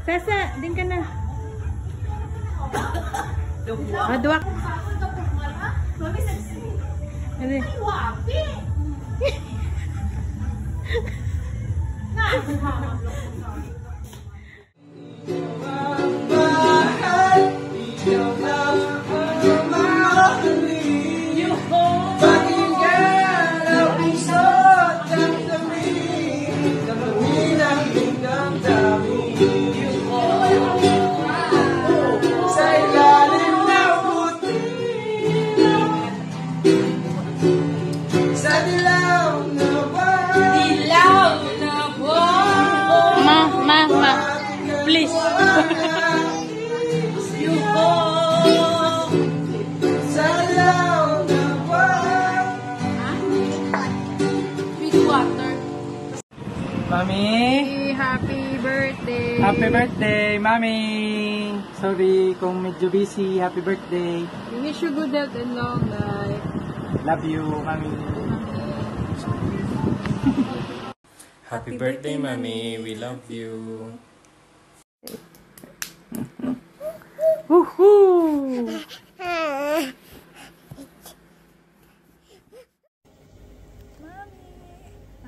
Sasa, din ka na. Maduak. Ano? Please. You go. With water. Mami. Happy birthday. Happy birthday, Mami. Sorry kung medyo busy. Happy birthday. We wish you good health and long life. Love you, Mami. Happy birthday, Mami. We love you. Woohoo! Mommy,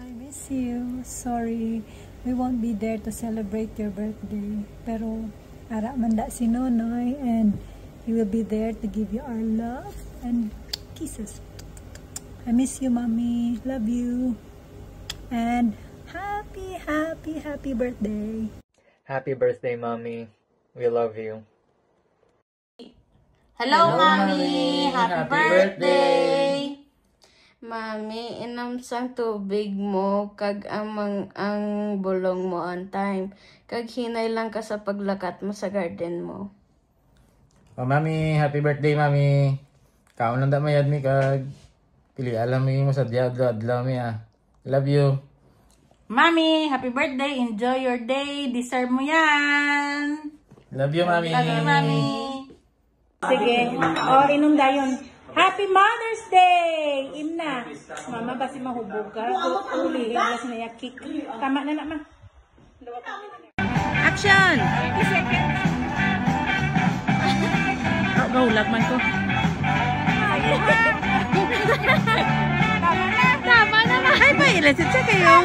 I miss you. Sorry, we won't be there to celebrate your birthday. Pero, ara manda si Nonoy and he will be there to give you our love and kisses. I miss you, Mommy. Love you. And happy birthday. Happy birthday, Mommy. We love you. Hello, Mami. Mommy. Happy Happy birthday. Mami, inam sang tubig mo kag ang bulong mo on time. Kag hinay lang ka sa paglakat mo sa garden mo. Oh, Mami. Happy birthday, Mami. Kaon lang mayad mi kag pili alam mi mo sa adlaw mi ah. Love you. Mami, happy birthday. Enjoy your day. Deserve mo yan. Love you, Mami. Love you, Mami. Sige. O, inom dayon. Happy Mother's Day! Imna. Mama, basi mahubog ka. Ulihin na sinayakik. Tama na naman. Action! 30 seconds. Go, lagman ko. Tama na. Tama na. Ay, pa, ilasit siya kayo.